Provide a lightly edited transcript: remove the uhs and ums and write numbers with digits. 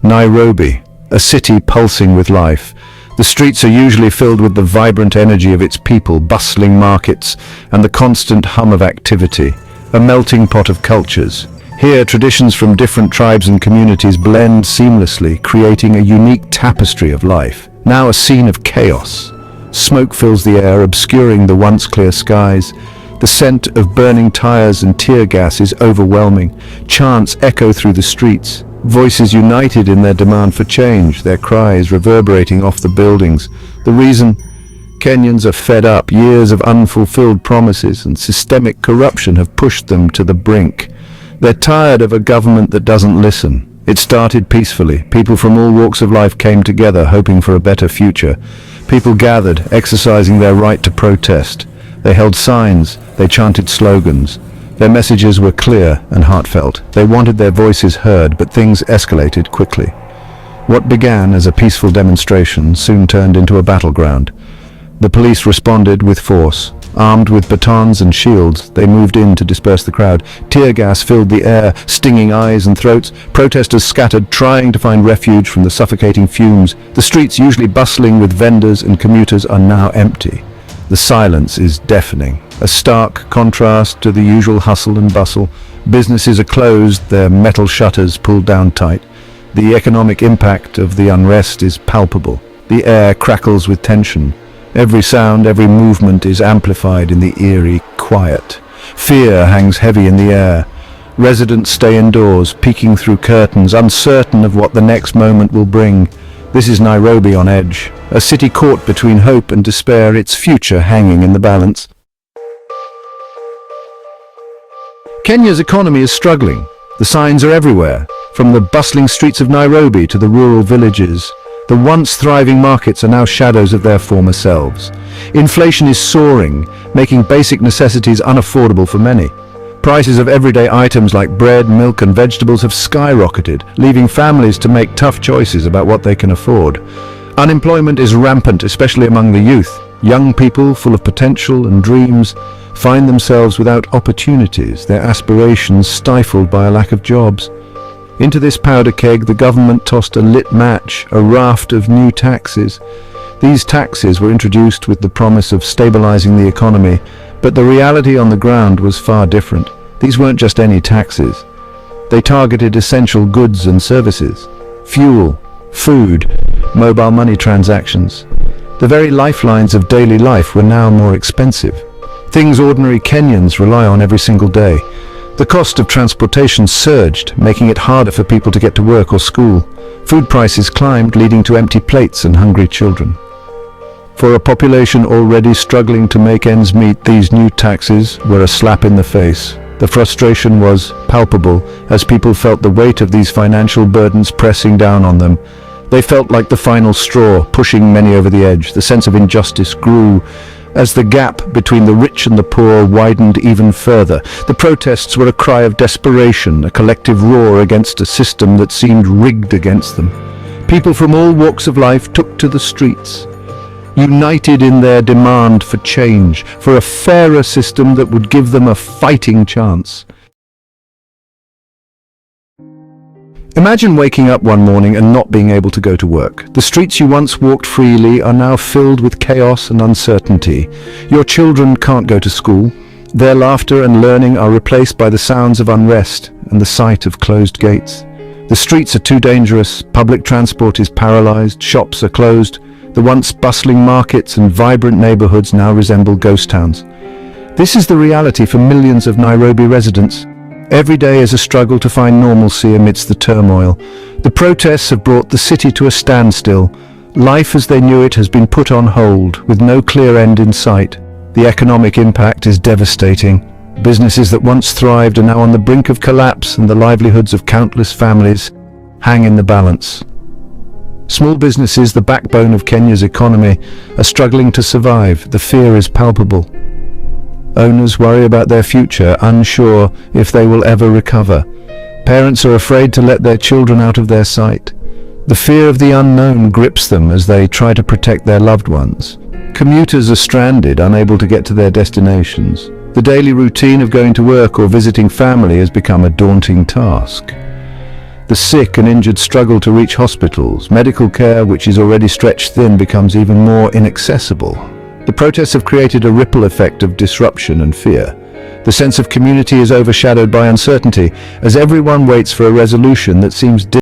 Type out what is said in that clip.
Nairobi, a city pulsing with life. The streets are usually filled with the vibrant energy of its people, bustling markets, and the constant hum of activity, a melting pot of cultures. Here, traditions from different tribes and communities blend seamlessly, creating a unique tapestry of life. Now a scene of chaos. Smoke fills the air, obscuring the once clear skies. The scent of burning tires and tear gas is overwhelming. Chants echo through the streets, voices united in their demand for change, their cries reverberating off the buildings. The reason? Kenyans are fed up. Years of unfulfilled promises and systemic corruption have pushed them to the brink. They're tired of a government that doesn't listen. It started peacefully. People from all walks of life came together, hoping for a better future. People gathered, exercising their right to protest. They held signs, they chanted slogans. Their messages were clear and heartfelt. They wanted their voices heard, but things escalated quickly. What began as a peaceful demonstration soon turned into a battleground. The police responded with force. Armed with batons and shields, they moved in to disperse the crowd. Tear gas filled the air, stinging eyes and throats. Protesters scattered, trying to find refuge from the suffocating fumes. The streets, usually bustling with vendors and commuters, are now empty. The silence is deafening, a stark contrast to the usual hustle and bustle. Businesses are closed, their metal shutters pulled down tight. The economic impact of the unrest is palpable. The air crackles with tension. Every sound, every movement is amplified in the eerie quiet. Fear hangs heavy in the air. Residents stay indoors, peeking through curtains, uncertain of what the next moment will bring. This is Nairobi on edge, a city caught between hope and despair, its future hanging in the balance. Kenya's economy is struggling. The signs are everywhere, from the bustling streets of Nairobi to the rural villages. The once thriving markets are now shadows of their former selves. Inflation is soaring, making basic necessities unaffordable for many. Prices of everyday items like bread, milk and vegetables have skyrocketed, leaving families to make tough choices about what they can afford. Unemployment is rampant, especially among the youth. Young people, full of potential and dreams, find themselves without opportunities, their aspirations stifled by a lack of jobs. Into this powder keg, the government tossed a lit match, a raft of new taxes. These taxes were introduced with the promise of stabilizing the economy, but the reality on the ground was far different. These weren't just any taxes. They targeted essential goods and services. Fuel, food, mobile money transactions. The very lifelines of daily life were now more expensive. Things ordinary Kenyans rely on every single day. The cost of transportation surged, making it harder for people to get to work or school. Food prices climbed, leading to empty plates and hungry children. For a population already struggling to make ends meet, these new taxes were a slap in the face. The frustration was palpable as people felt the weight of these financial burdens pressing down on them. They felt like the final straw, pushing many over the edge. The sense of injustice grew as the gap between the rich and the poor widened even further. The protests were a cry of desperation, a collective roar against a system that seemed rigged against them. People from all walks of life took to the streets, united in their demand for change, for a fairer system that would give them a fighting chance. Imagine waking up one morning and not being able to go to work. The streets you once walked freely are now filled with chaos and uncertainty. Your children can't go to school. Their laughter and learning are replaced by the sounds of unrest and the sight of closed gates. The streets are too dangerous, public transport is paralyzed, shops are closed. The once bustling markets and vibrant neighborhoods now resemble ghost towns. This is the reality for millions of Nairobi residents. Every day is a struggle to find normalcy amidst the turmoil. The protests have brought the city to a standstill. Life as they knew it has been put on hold, with no clear end in sight. The economic impact is devastating. Businesses that once thrived are now on the brink of collapse, and the livelihoods of countless families hang in the balance. Small businesses, the backbone of Kenya's economy, are struggling to survive. The fear is palpable. Owners worry about their future, unsure if they will ever recover. Parents are afraid to let their children out of their sight. The fear of the unknown grips them as they try to protect their loved ones. Commuters are stranded, unable to get to their destinations. The daily routine of going to work or visiting family has become a daunting task. The sick and injured struggle to reach hospitals. Medical care, which is already stretched thin, becomes even more inaccessible. The protests have created a ripple effect of disruption and fear. The sense of community is overshadowed by uncertainty, as everyone waits for a resolution that seems